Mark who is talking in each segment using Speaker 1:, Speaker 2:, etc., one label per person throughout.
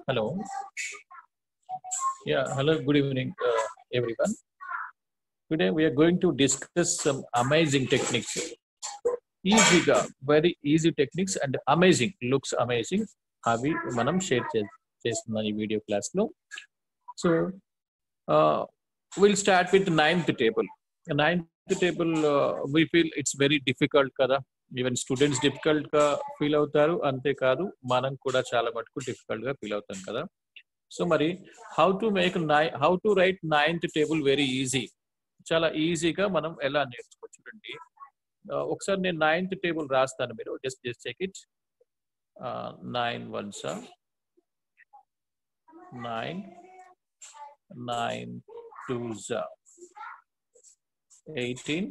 Speaker 1: Hello. Yeah, hello, good evening, everyone. Today we are going to discuss some amazing techniques. Very easy techniques and amazing, looks amazing. Avi manam share chestunna ee video class lo. So we'll start with ninth table. Ninth table we feel it's very difficult kada. Even students difficult గా feel అవుతారు, అంతే కాదు మనం కూడా చాలా మటుకు difficult గా feel అవుతాం కదా. సో మరి how to right ninth table very easy, చాలా ఈజీగా మనం ఎలా నేర్చుకోవచ్చు. చూడండి, ఒకసారి నేను నైన్త్ టేబుల్ రాస్తాను, మీరు just check it. 9 1s 9, 9 2s 18,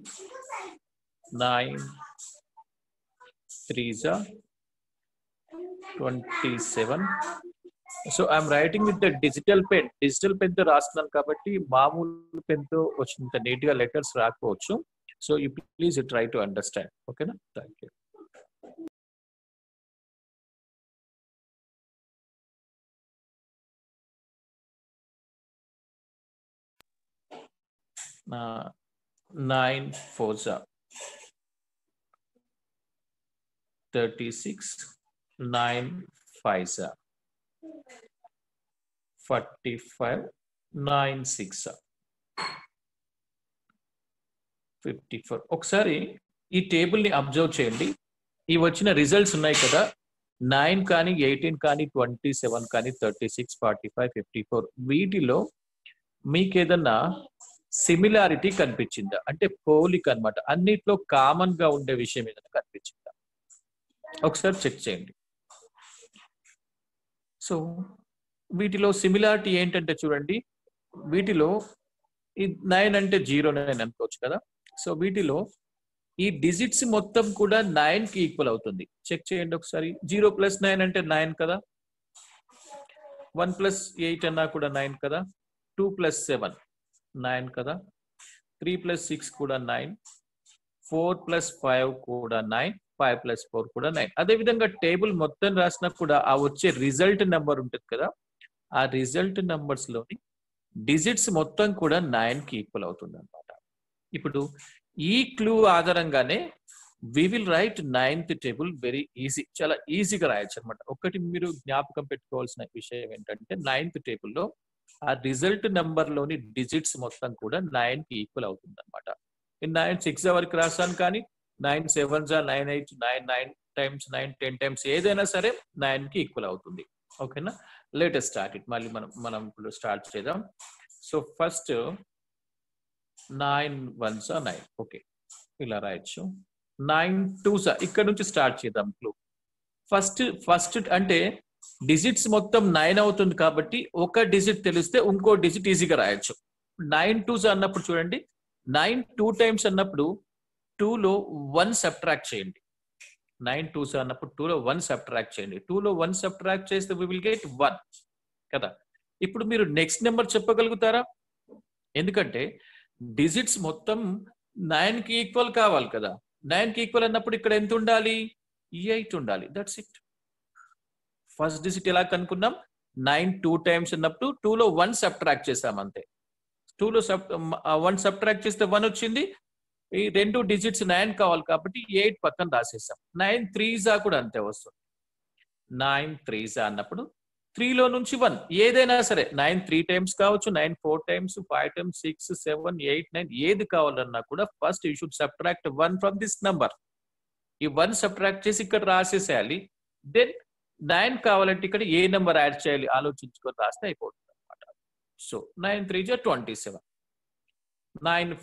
Speaker 1: 9 3s 27. So I'm writing with the digital pen. Digital pen తో రాస్తున్నాను కాబట్టి మామూలు పెన్ తో వచ్చినంత నీట్ గా లెటర్స్ రాకపోవచ్చు. So you please try to understand. ఓకేనా? Thank you. Nine 4s 36, 9 5s 45, 9 6 54. ఒకసారి ఈ టేబుల్ ని అబ్జర్వ్ చేయండి. ఈ వచ్చిన రిజల్ట్స్ ఉన్నాయి కదా, 9 కానీ 18 కానీ 27 కానీ 36 45 54, వీటిలో మీకు ఏదన్నా సిమిలారిటీ కనిపించిందా? అంటే పోలిక అన్నమాట. అన్నిట్లో కామన్ గా ఉండే విషయం ఏదైనా కనిపించిందా? ఒకసారి చెక్ చేయండి. సో వీటిలో సిమిలారిటీ ఏంటంటే చూడండి, వీటిలో ఈ 9 అంటే 09 అనుకోవచ్చు కదా. సో వీటిలో ఈ డిజిట్స్ మొత్తం కూడా 9 కి ఈక్వల్ అవుతుంది. చెక్ చేయండి ఒకసారి. 0 + 9 అంటే 9 కదా, 1 + 8 అన్నా కూడా 9 కదా, 2 + 7 9 కదా, 3 + 6 కూడా 9, 4 + 5 కూడా 9, 5 + 4 కూడా 9. అదేవిధంగా టేబుల్ మొత్తం రాసినా కూడా ఆ వచ్చే రిజల్ట్ నెంబర్ ఉంటుంది కదా, ఆ రిజల్ట్ నెంబర్స్ లోని డిజిట్స్ మొత్తం కూడా 9 కి ఈక్వల్ అవుతుంది అనమాట. ఇప్పుడు ఈ క్లూ ఆధారంగానే we will write ninth table very easy, చాలా ఈజీగా రాయొచ్చు అనమాట. ఒకటి మీరు జ్ఞాపకం పెట్టుకోవాల్సిన విషయం ఏంటంటే, నైన్త్ టేబుల్లో ఆ రిజల్ట్ నెంబర్ లోని డిజిట్స్ మొత్తం కూడా 9 కి ఈక్వల్ అవుతుంది అనమాట. 9 6 వరకు రాసాను, కానీ 9 7s 9 8 9 9 టైమ్స్ 9 10 టైమ్స్ ఏదైనా సరే 9 కి ఈక్వల్ అవుతుంది. ఓకేనా? Latest start it. మళ్ళీ మనం ఇప్పుడు స్టార్ట్ చేద్దాం. So first 9 1s 9. ఓకే, ఇలా రాయొచ్చు. 9 2s ఇక్కడ నుంచి స్టార్ట్ చేద్దాం. క్లూ ఫస్ట్ అంటే డిజిట్స్ మొత్తం 9 అవుతుంది కాబట్టి ఒక డిజిట్ తెలిస్తే ఇంకో డిజిట్ ఈజీగా రాయొచ్చు. 9 2s అన్నప్పుడు చూడండి, 9 2 టైమ్స్ అన్నప్పుడు 2లో 1 సబ్ట్రాక్ట్ చేయండి. 9 2s అన్నప్పుడు 2లో 1 సబ్ట్రాక్ట్ చేయండి. 2లో 1 సబ్ట్రాక్ట్ చేస్తే వి విల్ గెట్ 1 కదా. ఇప్పుడు మీరు నెక్స్ట్ నెంబర్ చెప్పగలుగుతారా? ఎందుకంటే డిజిట్స్ మొత్తం 9 కి ఈక్వల్ కావాలి కదా. 9 కి ఈక్వల్ అన్నప్పుడు ఇక్కడ ఎంత ఉండాలి? 8 ఉండాలి. That's it. ఫస్ట్ డిజిట్ ఎలా కనుక్కున్నాం? 9 2 టైమ్స్ అన్నప్పుడు 2లో 1 సబ్ట్రాక్ట్ చేసాం అంతే. 2లో 1 సబ్ట్రాక్ట్ చేస్తే 1 వచ్చింది. ఈ రెండు డిజిట్స్ 9 కావాలి కాబట్టి 8 పక్కన రాసేసాం. 9 3s కూడా అంతే వస్తుంది. 9 3s అన్నప్పుడు 3లో నుంచి 1 ఏదైనా సరే, 9 3 టైమ్స్ కావచ్చు, 9 4 టైమ్స్, 5 టైమ్స్, 6 7 8 9 ఏది కావాలన్నా కూడా first you should subtract 1 from this number. ఈ 1 సబ్ట్రాక్ట్ చేసి ఇక్కడ రాసేసేయాలి. దెన్ 9 కావాలంటే ఇక్కడ ఏ నెంబర్ యాడ్ చేయాలి ఆలోచించుకొని రాస్తే అయిపోతుంది అనమాట. సో 9 3s 27, 9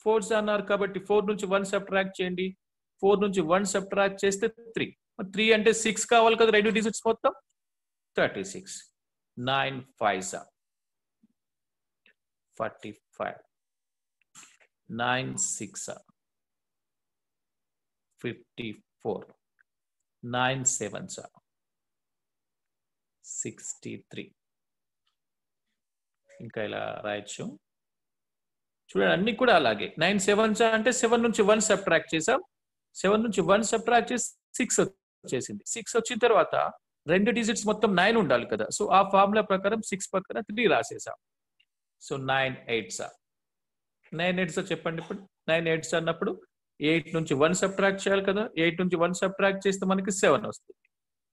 Speaker 1: 4s అన్నారు కాబట్టి 4 నుంచి 1 సబ్ట్రాక్ట్ చేయండి. 4 నుంచి 1 సబ్ట్రాక్ట్ చేస్తే 3. 3 అంటే 6 కావాలి కదా, రెండు డిజిట్స్ మొత్తం 36. 9 5s 45, 9 6 54, 9 7s 63. ఇంకా ఇలా రాయొచ్చు. చూడండి, అన్ని కూడా అలాగే. 9 7s అంటే 7 నుంచి 1 సబ్ట్రాక్ట్ చేసాం. 7 నుంచి 1 సబ్ట్రాక్ట్ చేసి 6 వచ్చేసింది. 6 వచ్చిన తర్వాత 2 డిజిట్స్ మొత్తం 9 ఉండాలి కదా. సో ఆ ఫార్ములా ప్రకారం 6 పక్కన 3 రాసేసాం. సో 9 8s 9 8s చెప్పండి. ఇప్పుడు 9 8s అన్నప్పుడు 8 నుంచి 1 సబ్ట్రాక్ట్ చేయాలి కదా. 8 నుంచి 1 సబ్ట్రాక్ట్ చేస్తే మనకి 7 వస్తుంది.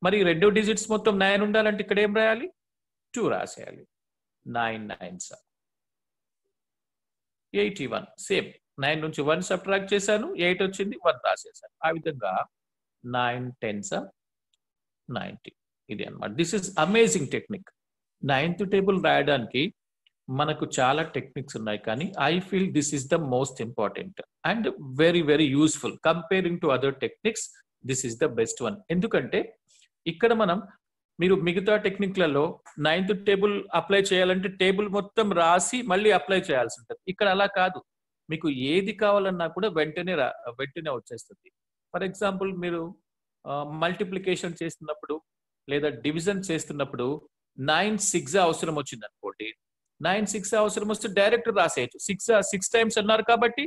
Speaker 1: మరి 2 డిజిట్స్ మొత్తం 9 ఉండాలంటే ఇక్కడ ఏం రాయాలి? 2 రాసేయాలి. 9 9s 81. సేమ్ 9 నుంచి 1 సబ్ట్రాక్ట్ చేశాను, 8 వచ్చింది, 1 రాసేసాను. ఆ విధంగా 9 10s 90. ఇది అన్నమాట. This is amazing technique. 9th table రాయడానికి మనకు చాలా టెక్నిక్స్ ఉన్నాయి, కానీ I feel this is the most important and very very useful. Comparing to other techniques this is the best one. ఎందుకంటే ఇక్కడ మనం మీరు మిగతా టెక్నిక్లలో 9th టేబుల్ అప్లై చేయాలంటే టేబుల్ మొత్తం రాసి మళ్ళీ అప్లై చేయాల్సి ఉంటుంది. ఇక్కడ అలా కాదు, మీకు ఏది కావాలన్నా కూడా వెంటనే వచ్చేస్తుంది. ఫర్ ఎగ్జాంపుల్ మీరు మల్టిప్లికేషన్ చేస్తున్నప్పుడు లేదా డివిజన్ చేస్తున్నప్పుడు 9 6 అవసరం వచ్చింది అనుకోండి. 9 6 అవసరం వస్తే డైరెక్ట్ రాసేయచ్చు. 6 టైమ్స్ అన్నారు కాబట్టి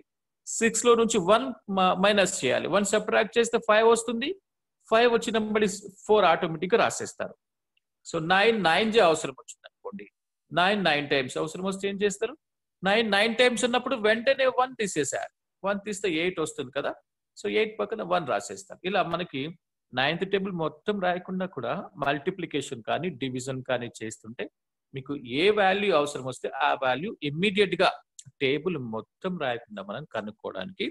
Speaker 1: 6 లో నుంచి 1 మైనస్ చేయాలి. 1 సబ్ట్రాక్ట్ చేస్తే 5 వస్తుంది. 5 వచ్చిన మళ్ళీ 4 ఆటోమేటిక్ గా రాసేస్తారు. సో 9 9j అవసరం వచ్చింది అనుకోండి. 9 9 టైమ్స్ అవసరం వస్తే ఏం చేస్తారు? 9 9 టైమ్స్ ఉన్నప్పుడు వెంటనే 1 తీసేసారు. 1 తీస్తే 8 వస్తుంది కదా. సో 8 పక్కన 1 రాసేస్తారు. ఇలా మనకి 9th టేబుల్ మొత్తం రాయకుండా కూడా మల్టిప్లికేషన్ కానీ డివిజన్ కానీ చేస్తుంటే మీకు ఏ వాల్యూ అవసరం వస్తే ఆ వాల్యూ ఇమ్మీడియట్ గా టేబుల్ మొత్తం రాయకుండా మనం కనుక్కోవడానికి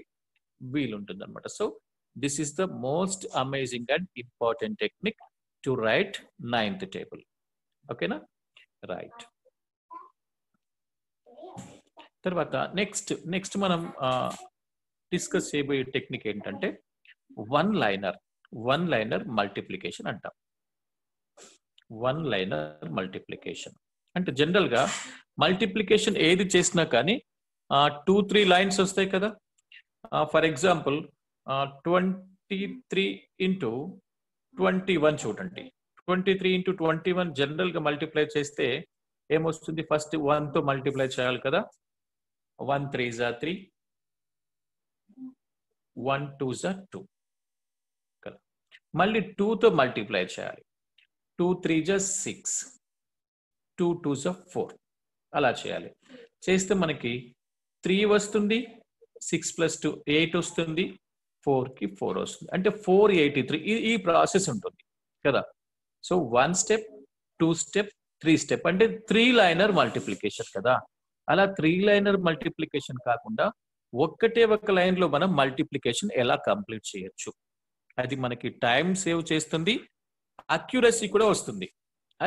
Speaker 1: వీలుంటుంది అనమాట. So this is the most amazing and important technique to right 9th table. ఓకేనా? రైట్. తర్వాత నెక్స్ట్ మనం డిస్కస్ చేయబోయే టెక్నిక్ ఏంటంటే వన్ లైనర్ మల్టిప్లికేషన్ అంటాం. వన్ లైనర్ మల్టిప్లికేషన్ అంటే జనరల్ గా మల్టిప్లికేషన్ ఏది చేసినా కానీ 2-3 లైన్స్ వస్తాయి కదా. ఫర్ ఎగ్జాంపుల్ 23 into 21 చూడండి. 23 into 21 జనరల్ గా మల్టిప్లై చేస్తే ఏమొస్తుంది? ఫస్ట్ 1 తో మల్టిప్లై చేయాలి కదా. 1 3s 3, 1 2s 2 కదా. మళ్ళీ 2 తో మల్టిప్లై చేయాలి. 2 3s 6, 2 2s 4 అలా చేయాలి. చేస్తే మనకి 3 వస్తుంది, 6 + 2 8 వస్తుంది, 4 కి 4 వస్తుంది. అంటే 483 ఈ ప్రాసెస్ ఉంటుంది కదా. సో 1 స్టెప్, 2 స్టెప్, 3 స్టెప్ అంటే 3 లైనర్ మల్టిప్లికేషన్ కదా. అలా 3 లైనర్ మల్టిప్లికేషన్ కాకుండా ఒక్కటే ఒక లైన్ లో మనం మల్టిప్లికేషన్ ఎలా కంప్లీట్ చేయొచ్చు. అది మనకి టైం సేవ్ చేస్తుంది, అక్యురసీ కూడా వస్తుంది.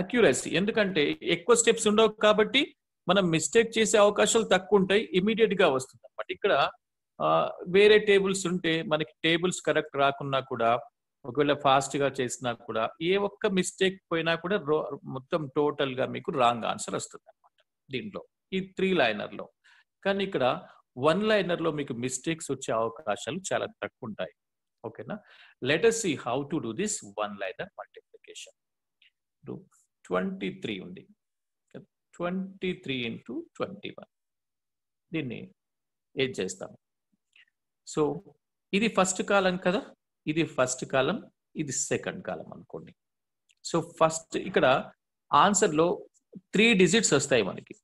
Speaker 1: అక్యురసీ ఎందుకంటే ఎక్కువ స్టెప్స్ ఉండవు కాబట్టి మనం మిస్టేక్ చేసే అవకాశాలు తక్కువ ఉంటాయి, ఇమీడియట్ గా వస్తుంది అనమాట. ఇక్కడ వేరే టేబుల్స్ ఉంటే మనకి టేబుల్స్ కరెక్ట్ రాకున్నా కూడా, ఒకవేళ ఫాస్ట్ గా చేసినా కూడా, ఏ ఒక్క మిస్టేక్ పోయినా కూడా మొత్తం టోటల్ గా మీకు రాంగ్ ఆన్సర్ వస్తుంది అనమాట దీంట్లో, ఈ 3 లైనర్ లో. కానీ ఇక్కడ 1 లైనర్ లో మీకు మిస్టేక్స్ వచ్చే అవకాశాలు చాలా తక్కువ ఉంటాయి. ఓకేనా? Let us see how to do this one liner multiplication. 23 ఉంది, 23 into 21 దీన్ని ఏం చేస్తాం? సో ఇది ఫస్ట్ కాలం కదా, ఇది ఫస్ట్ కాలం, ఇది సెకండ్ కాలం అనుకోండి. సో ఫస్ట్ ఇక్కడ ఆన్సర్ లో 3 డిజిట్స్ వస్తాయి మనకి.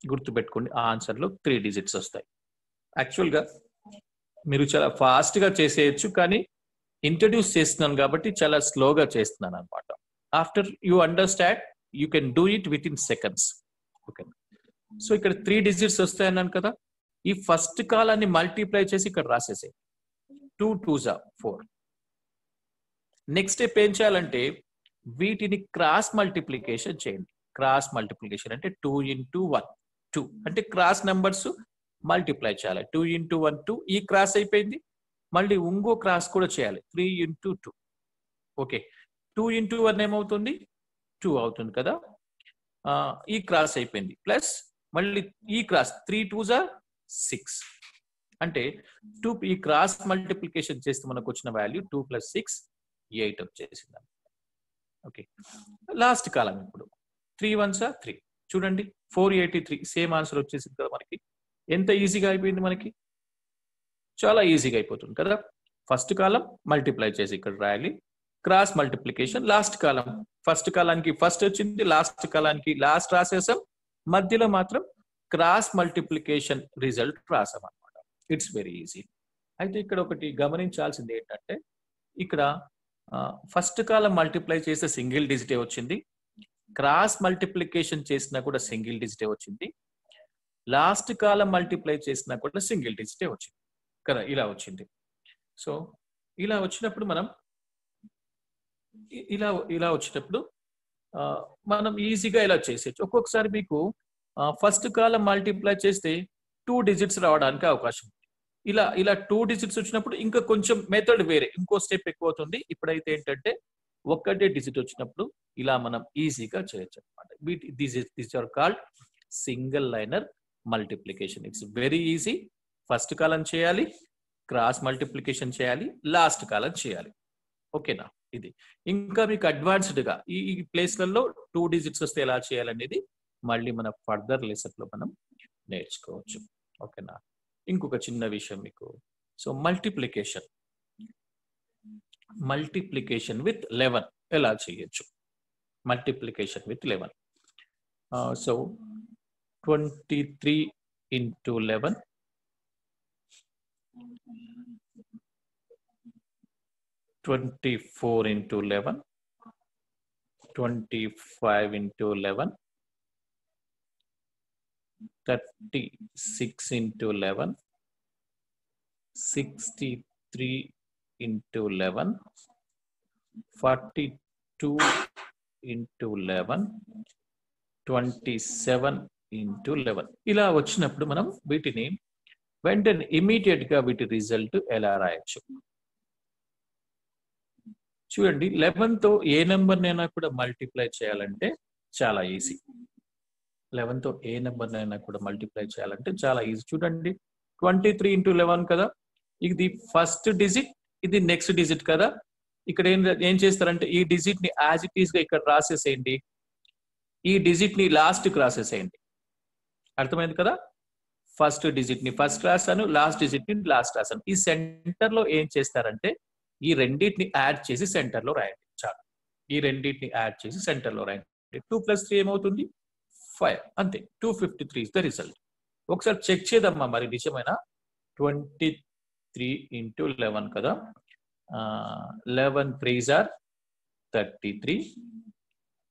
Speaker 1: గుర్తుపెట్టుకోండి, ఆ ఆన్సర్ లో 3 డిజిట్స్ వస్తాయి. యాక్చువల్ గా మీరు చాలా ఫాస్ట్ గా చేసేయచ్చు, కానీ ఇంట్రడ్యూస్ చేస్తున్నాను కాబట్టి చాలా స్లోగా చేస్తున్నాను అనమాట. After you understand you can do it with in seconds. Okay. So ఇక్కడ 3 డిజిట్స్ వస్తాయన్నాను కదా. ఈ ఫస్ట్ కాలాన్ని మల్టిప్లై చేసి ఇక్కడ రాసేసే. 2 2s 4. నెక్స్ట్ స్టెప్ ఏం చేయాలంటే వీటిని క్రాస్ మల్టిప్లికేషన్ చేయండి. క్రాస్ మల్టిప్లికేషన్ అంటే 2 into 1 2 అంటే క్రాస్ నెంబర్స్ మల్టిప్లై చేయాలి. 2 into 1 2, ఈ క్రాస్ అయిపోయింది. మళ్ళీ ఇంకో క్రాస్ కూడా చేయాలి, 3 into 2. ఓకే, 2 into 1 ఏమవుతుంది? 2 అవుతుంది కదా. ఈ క్రాస్ అయిపోయింది. ప్లస్ మళ్ళీ ఈ క్రాస్ 3 2s 6 అంటే 2, ఈ క్రాస్ మల్టిప్లికేషన్ చేస్తే మనకు వచ్చిన వాల్యూ 2 + 6 8 వచ్చేసింది. ఓకే, లాస్ట్ కాలం ఇప్పుడు 3 1s 3 చూడండి, 483 సేమ్ ఆన్సర్ వచ్చేసింది కదా మనకి. ఎంత ఈజీగా అయిపోయింది మనకి, చాలా ఈజీగా అయిపోతుంది కదా. ఫస్ట్ కాలం మల్టిప్లై చేసి ఇక్కడ రాయాలి, క్రాస్ మల్టిప్లికేషన్ లాస్ట్ కాలం, ఫస్ట్ కాలానికి ఫస్ట్ వచ్చింది, లాస్ట్ కాలానికి లాస్ట్ రాసేసాం, మధ్యలో మాత్రం క్రాస్ మల్టిప్లికేషన్ రిజల్ట్ రాసాం అనమాట. It's very easy. అయితే ఇక్కడ ఒకటి గమనించాల్సింది ఏంటంటే ఇక్కడ ఫస్ట్ కాలం మల్టిప్లై చేస్తే సింగిల్ డిజిటే వచ్చింది, క్రాస్ మల్టిప్లికేషన్ చేసినా కూడా సింగిల్ డిజిటే వచ్చింది, లాస్ట్ కాలం మల్టిప్లై చేసినా కూడా సింగిల్ డిజిటే వచ్చింది కదా, ఇలా వచ్చింది. సో ఇలా వచ్చినప్పుడు మనం ఇలా వచ్చినప్పుడు మనం ఈజీగా ఇలా చేసేయచ్చు. ఒక్కొక్కసారి మీకు ఫస్ట్ కాలం మల్టిప్లై చేస్తే 2 డిజిట్స్ రావడానికి అవకాశం ఉంది. ఇలా 2 డిజిట్స్ వచ్చినప్పుడు ఇంకా కొంచెం మెథడ్ వేరే, ఇంకో స్టెప్ ఎక్కువ అవుతుంది. ఇప్పుడైతే ఏంటంటే ఒక్కటే డిజిట్ వచ్చినప్పుడు ఇలా మనం ఈజీగా చేయొచ్చు అనమాట. These are called single liner multiplication. It's very easy. First column చేయాలి, క్రాస్ మల్టిప్లికేషన్ చేయాలి, లాస్ట్ కాలం చేయాలి. ఓకేనా? ఇది ఇంకా మీకు అడ్వాన్స్డ్ గా ఈ ప్లేస్లలో 2 డిజిట్స్ వస్తే ఎలా చేయాలనేది మళ్ళీ మన ఫర్దర్ లెసన్ లో మనం నేర్చుకోవచ్చు. ఓకేనా? ఇంకొక చిన్న విషయం మీకు, సో మల్టిప్లికేషన్ విత్ 11 ఎలా చేయొచ్చు? Multiplication with 11. So 23 into 11 24 into 11 25 into 11 36 into 11 63 into 11 42 into 11 27 into 11. ఇలా వచ్చినప్పుడు మనం వీటిని వెంటనే ఇమీడియట్ గా వీటి రిజల్ట్ ఎలా రాయొచ్చు చూడండి. 11 తో ఏ నెంబర్ నైనా కూడా మల్టిప్లై చేయాలంటే చాలా ఈజీ. 11 తో ఏ నెంబర్ నైనా కూడా మల్టిప్లై చేయాలంటే చాలా ఈజీ. చూడండి 23 into 11 కదా, ఇది ఫస్ట్ డిజిట్, ఇది నెక్స్ట్ డిజిట్ కదా. ఇక్కడ ఏం చేస్తారంటే ఈ డిజిట్ ని యాజ్ ఇట్ ఈస్ గా ఇక్కడ రాసేసేయండి, ఈ డిజిట్ ని లాస్ట్ కి రాసేసేయండి. అర్థమైంది కదా? ఫస్ట్ డిజిట్ ని ఫస్ట్ రాసాను, లాస్ట్ డిజిట్ ని లాస్ట్ రాసాను. ఈ సెంటర్ లో ఏం చేస్తారంటే ఈ రెండింటిని యాడ్ చేసి సెంటర్ లో రాయండి. చాలు, ఈ రెండింటిని యాడ్ చేసి సెంటర్ లో రాయండి. 2 + 3 ఏమవుతుంది? 5. అంతే. 253 ఇస్ ద రిజల్ట్. ఒకసారి చెక్ చేద్దామా మరి నిజమేనా? 23 into 11 కదా, 11 3s are 33,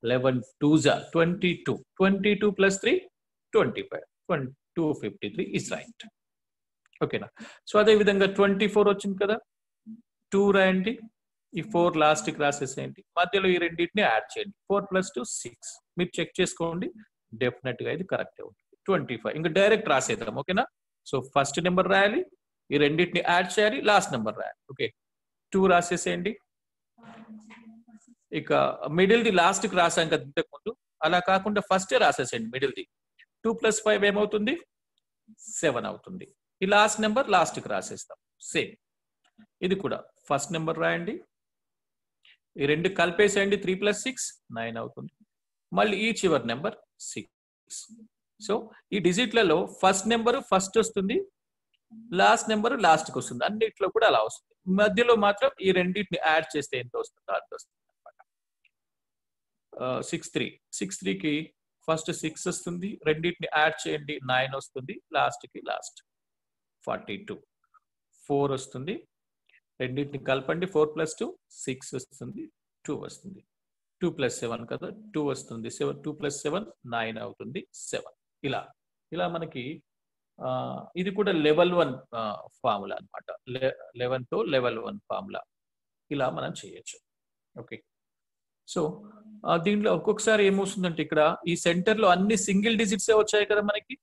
Speaker 1: 11 2s are 22, 22 + 3 25, 253 is right. ఓకేనా? సో అదే విధంగా 24 వచ్చింది కదా, 2 రాయండి, ఈ 4 లాస్ట్ కి రాసేసేయండి, మధ్యలో ఈ రెండింటిని యాడ్ చేయండి. 4 + 2 6. మీరు చెక్ చేసుకోండి, డెఫినెట్ గా ఇది కరెక్ట్ ఉంటుంది. 25 ఇంకా డైరెక్ట్ రాసేద్దాం. ఓకేనా? సో ఫస్ట్ నెంబర్ రాయాలి, ఈ రెండింటిని యాడ్ చేయాలి, లాస్ట్ నెంబర్ రాయాలి. ఓకే, 2 రాసేసేయండి. ఇక మిడిల్ ది లాస్ట్ కి రాసాం కదా ఇంతకు ముందు, అలా కాకుండా ఫస్టే రాసేసేయండి మిడిల్ ది. 2 + 5 ఏమవుతుంది? 7 అవుతుంది. ఈ లాస్ట్ నెంబర్ లాస్ట్ కి రాసేస్తాం. సేమ్ ఇది కూడా ఫస్ట్ నెంబర్ రాయండి, ఈ రెండు కలిపేసేయండి, 3 + 6 9 అవుతుంది. మళ్ళీ ఈ చివరి నెంబర్ 6. సో ఈ డిజిట్లలో ఫస్ట్ నెంబర్ ఫస్ట్ వస్తుంది, లాస్ట్ నెంబర్ లాస్ట్ కి వస్తుంది. అన్నిట్లో కూడా అలా వస్తుంది. మధ్యలో మాత్రం ఈ రెండింటిని యాడ్ చేస్తే ఎంత వస్తుందో అంత వస్తుంది అనమాట. 6 కి ఫస్ట్ 6 వస్తుంది, రెండింటిని యాడ్ చేయండి, 9 వస్తుంది, లాస్ట్ కి 42. 4 వస్తుంది, రెండింటిని కలపండి, 4 + 2 6 వస్తుంది, 2 వస్తుంది. 2 + 7 కదా, 2 వస్తుంది, 2 + 7 9 అవుతుంది, 7. ఇలా మనకి ఇది కూడా లెవెల్ 1 ఫార్ములా అనమాట. 11 తో లెవెల్ 1 ఫార్ములా ఇలా మనం చేయొచ్చు. ఓకే, సో దీంట్లో ఒక్కొక్కసారి ఏమవుతుందంటే ఇక్కడ ఈ సెంటర్ లో అన్ని సింగిల్ డిజిట్స్ వచ్చాయి కదా మనకి.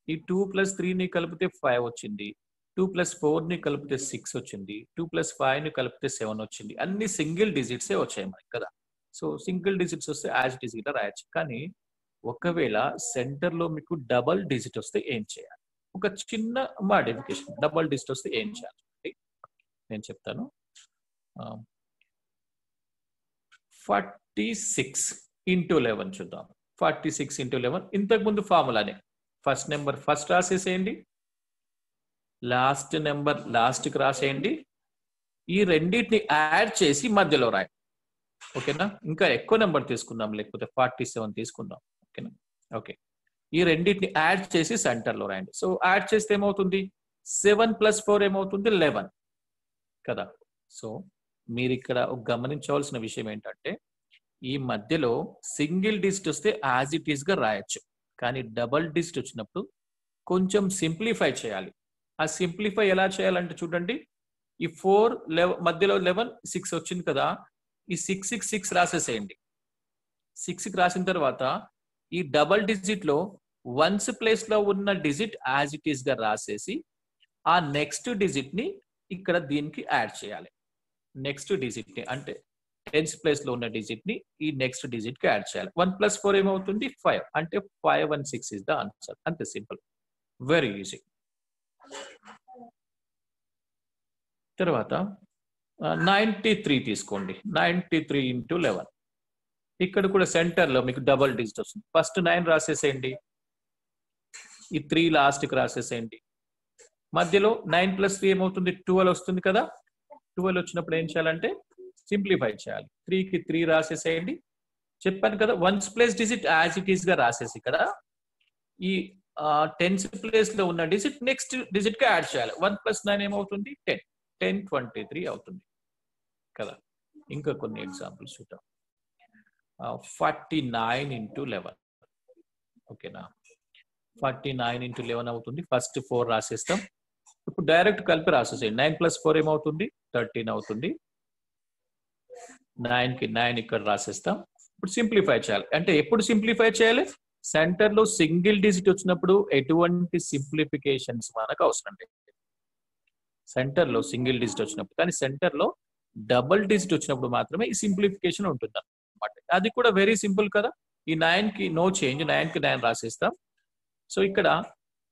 Speaker 1: ఈ 2 + 3 ని కలిపితే 5 వచ్చింది, 2 + 4 ని కలిపితే 6 వచ్చింది, 2 + 5 ని కలిపితే 7 వచ్చింది. అన్ని సింగిల్ డిజిట్స్ వచ్చాయి మనకి కదా. సో సింగిల్ డిజిట్స్ వస్తే యాజ్ ఇట్ ఈస్ గా రాయొచ్చు. కానీ ఒకవేళ సెంటర్ లో మీకు డబల్ డిజిట్ వస్తే ఏం చేయాలి? ఒక చిన్న మాడిఫికేషన్. డబల్ డిజిట్ వస్తే ఏం చేయాలి నేను చెప్తాను. 46 into 11 చూద్దాం. 46 into 11 ఇంతకు ముందు ఫార్ములానే. ఫస్ట్ నెంబర్ ఫస్ట్ రాసేసేయండి, లాస్ట్ నెంబర్ లాస్ట్ కి రాసేయండి, ఈ రెండింటిని యాడ్ చేసి మధ్యలో రాయండి. ఓకేనా, ఇంకా ఎక్కువ నెంబర్ తీసుకుందాం, లేకపోతే 47 తీసుకుందాం. ఓకేనా, ఓకే. ఈ రెండింటిని యాడ్ చేసి సెంటర్ లో రాయండి. సో యాడ్ చేస్తే ఏమవుతుంది, 7 + 4 ఏమవుతుంది, 11 కదా. సో మీరు ఇక్కడ గమనించవలసిన విషయం ఏంటంటే, ఈ మధ్యలో సింగిల్ డిజిట్ వస్తే యాజ్ ఇట్ ఈస్ గా రాయొచ్చు, కానీ డబల్ డిజిట్ వచ్చినప్పుడు కొంచెం సింప్లిఫై చేయాలి. ఆ సింప్లిఫై ఎలా చేయాలంటే చూడండి, ఈ 4 మధ్యలో 11 6 వచ్చింది కదా, ఈ 6 రాసేసేయండి. 6 రాసిన తర్వాత ఈ డబల్ డిజిట్ లో వన్స్ ప్లేస్ లో ఉన్న డిజిట్ యాజ్ ఇట్ ఈస్ గా రాసేసి ఆ నెక్స్ట్ డిజిట్ ని ఇక్కడ దీనికి యాడ్ చేయాలి. నెక్స్ట్ డిజిట్ ని అంటే టెన్స్ ప్లేస్ లో ఉన్న డిజిట్ ని ఈ నెక్స్ట్ డిజిట్ కి యాడ్ చేయాలి. 1 + 4 ఏమవుతుంది, 5. అంటే 5 and 6 ఇస్ ద ఆన్సర్. అంతే, సింపుల్, వెరీ ఈజీ. తర్వాత 93 తీసుకోండి. 93 × 11. ఇక్కడ కూడా సెంటర్ లో మీకు డబల్ డిజిట్ వస్తుంది. ఫస్ట్ 9 రాసేసేయండి, ఈ 3 లాస్ట్ కి రాసేసేయండి. మధ్యలో 9 + 3 ఏమవుతుంది, 12 వస్తుంది కదా. 12 వచ్చినప్పుడు ఏం చేయాలంటే సింప్లిఫై చేయాలి. 3కి 3 రాసేసేయండి. చెప్పాను కదా, ones place digit as it is గా రాసేసి ఇక్కడ ఈ టెన్స్ ప్లేస్ లో ఉన్న డిజిట్ నెక్స్ట్ డిజిట్ కి యాడ్ చేయాలి. 1 + 9 ఏమవుతుంది, 10. 10 23 అవుతుంది కదా. ఇంకా కొన్ని ఎగ్జాంపుల్స్ చూద్దాం. 49 × 11. ఓకేనా, 49 × 11 అవుతుంది. ఫస్ట్ 4 రాసేస్తాం. ఇప్పుడు డైరెక్ట్ కలిపి రాసేసేయండి. 9 + 4 ఏమవుతుంది, 13 అవుతుంది. 9కి 9 ఇక్కడ రాసేస్తాం. ఇప్పుడు సింప్లిఫై చేయాలి. అంటే ఎప్పుడు సింప్లిఫై చేయాలి, సెంటర్ లో సింగిల్ డిజిట్ వచ్చినప్పుడు ఎటువంటి సింప్లిఫికేషన్స్ మనకు అవసరం లేదు. సెంటర్ లో సింగిల్ డిజిట్ వచ్చినప్పుడు, కానీ సెంటర్ లో డబుల్ డిజిట్ వచ్చినప్పుడు మాత్రమే ఈ సింప్లిఫికేషన్ ఉంటుంది అన్నమాట. అది కూడా వెరీ సింపుల్ కదా. ఈ 9కి నో చేంజ్, 9కి 9 రాసేస్తాం. సో ఇక్కడ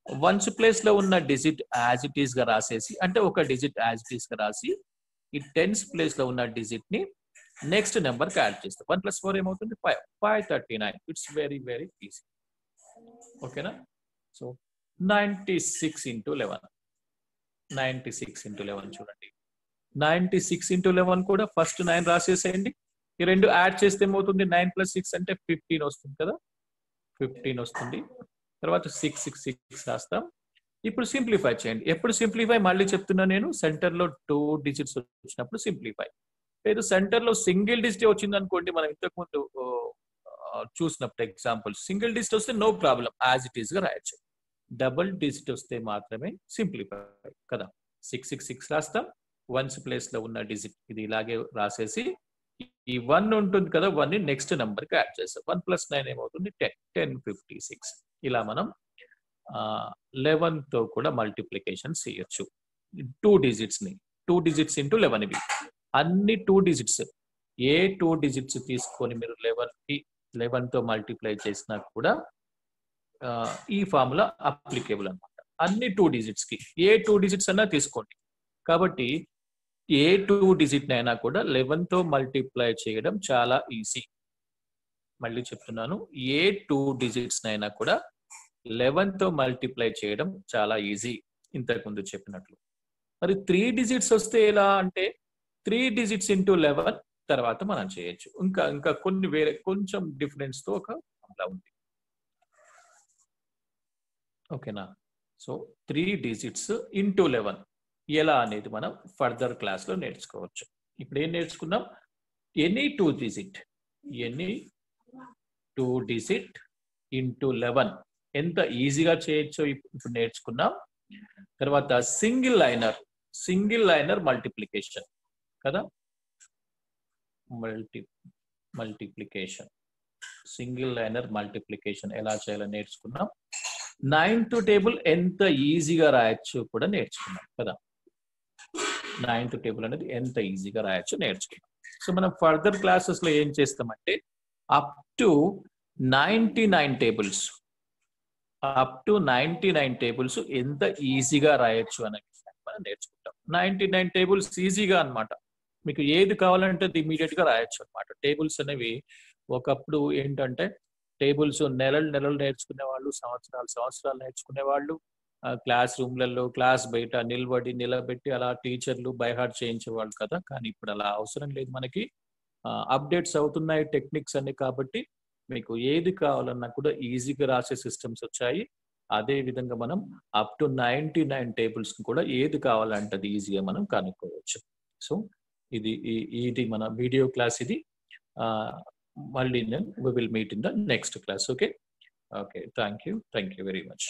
Speaker 1: వన్స్ ప్లేస్ లో ఉన్న డిజిట్ యాజ్ ఇట్ ఈస్ గా రాసేసి, అంటే ఒక డిజిట్ యాజ్ ఇట్ ఈస్ గా రాసి ఈ టెన్స్ ప్లేస్ లో ఉన్న డిజిట్ ని నెక్స్ట్ నెంబర్ కి యాడ్ చేస్తాం. 1 + 4 ఏమవుతుంది, 5. 539. It's very very easy. ఓకేనా. సో 96 × 11. 96 × 11 చూడండి. 96 × 11 కూడా ఫస్ట్ 9 రాసేసేయండి. ఈ రెండు యాడ్ చేస్తే ఏమవుతుంది, 9 + 6 అంటే 15 వస్తుంది కదా. 15 వస్తుంది. తర్వాత 6 రాస్తాం. ఇప్పుడు సింప్లిఫై చేయండి. ఎప్పుడు సింప్లిఫై, మళ్ళీ చెప్తున్నా నేను, సెంటర్ లో 2 డిజిట్స్ వచ్చినప్పుడు సింప్లిఫై. లేదు సెంటర్ లో సింగిల్ డిజిట్ వచ్చింది అనుకోండి, మనం ఇంతకు ముందు చూసినప్పుడు ఎగ్జాంపుల్, సింగిల్ డిజిట్ వస్తే no problem, as it is గా రాయొచ్చు. డబుల్ డిజిట్ వస్తే మాత్రమే సింప్లిఫై కదా. 6 రాస్తాం. వన్స్ ప్లేస్ లో ఉన్న డిజిట్ ఇది ఇలాగే రాసేసి ఈ 1 ఉంటుంది కదా, 1 ని నెక్స్ట్ నెంబర్ కి యాడ్ చేస్తాం. 1 + 9 ఏమవుతుంది, 10. 1056. ఇలా మనం 11 తో కూడా మల్టిప్లికేషన్ చేయొచ్చు. 2 డిజిట్స్ ని 2 డిజిట్స్ × 11 ఇవి అన్ని 2 డిజిట్స్. ఏ 2 డిజిట్స్ తీసుకొని మీరు 11 తో మల్టిప్లై చేసినా కూడా ఈ ఫార్ములా అప్లికేబుల్ అన్నమాట. అన్ని 2 డిజిట్స్ కి ఏ 2 డిజిట్స్ అన్నా తీసుకోండి. కాబట్టి ఏ 2 డిజిట్ అయినా కూడా 11 తో మల్టిప్లై చేయడం చాలా ఈజీ. మళ్ళీ చెప్తున్నాను, ఏ 2 డిజిట్స్ అయినా కూడా 11 తో మల్టిప్లై చేయడం చాలా ఈజీ, ఇంతకు ముందు చెప్పినట్లు. మరి 3 డిజిట్స్ వస్తే ఎలా అంటే 3 డిజిట్స్ × 11 తర్వాత మనం చేయొచ్చు. ఇంకా కొన్ని వేరే కొంచెం డిఫరెన్స్ తో ఒక ఫార్ములా ఉంది. ఓకేనా. సో 3 డిజిట్స్ × 11 ఎలా అనేది మనం ఫర్దర్ క్లాస్ లో నేర్చుకోవచ్చు. ఇప్పుడు ఏం నేర్చుకున్నాం, ఎనీ 2 డిజిట్ × 11 ఎంత ఈజీగా చేయొచ్చో ఇప్పుడు నేర్చుకున్నాం. తర్వాత సింగిల్ లైనర్ మల్టిప్లికేషన్ కదా, మల్టిప్లికేషన్ సింగిల్ లైనర్ మల్టిప్లికేషన్ ఎలా చేయాలో నేర్చుకున్నాం. 9th టేబుల్ ఎంత ఈజీగా రాయొచ్చు కూడా నేర్చుకున్నాం కదా. 9th టేబుల్ అనేది ఎంత ఈజీగా రాయొచ్చు నేర్చుకున్నాం. సో మనం ఫర్దర్ క్లాసెస్ లో ఏం చేస్తామంటే అప్ టు 99 టేబుల్స్ ఎంత ఈజీగా రాయొచ్చు అనే మనం నేర్చుకుంటాం. 99 టేబుల్స్ ఈజీగా అన్నమాట. మీకు ఏది కావాలంటే అది ఇమీడియట్ గా రాయొచ్చు అనమాట. టేబుల్స్ అనేవి ఒకప్పుడు ఏంటంటే టేబుల్స్ నెలలు నేర్చుకునే వాళ్ళు, సంవత్సరాలు నేర్చుకునే వాళ్ళు, క్లాస్ రూమ్లలో క్లాస్ బయట నిలబెట్టి అలా టీచర్లు బై హార్ట్ చేయించేవాళ్ళు కదా. కానీ ఇప్పుడు అలా అవసరం లేదు మనకి. అప్డేట్స్ అవుతున్నాయి టెక్నిక్స్ అన్ని, కాబట్టి మీకు ఏది కావాలన్నా కూడా ఈజీగా రాసే సిస్టమ్స్ వచ్చాయి. అదే విధంగా మనం అప్ టు 99 టేబుల్స్ కూడా ఏది కావాలంటే అది ఈజీగా మనం కనుక్కోవచ్చు. సో ఇది మన వీడియో క్లాస్ ఇది. మళ్ళీ we will meet in the next class. Okay. Thank you very much.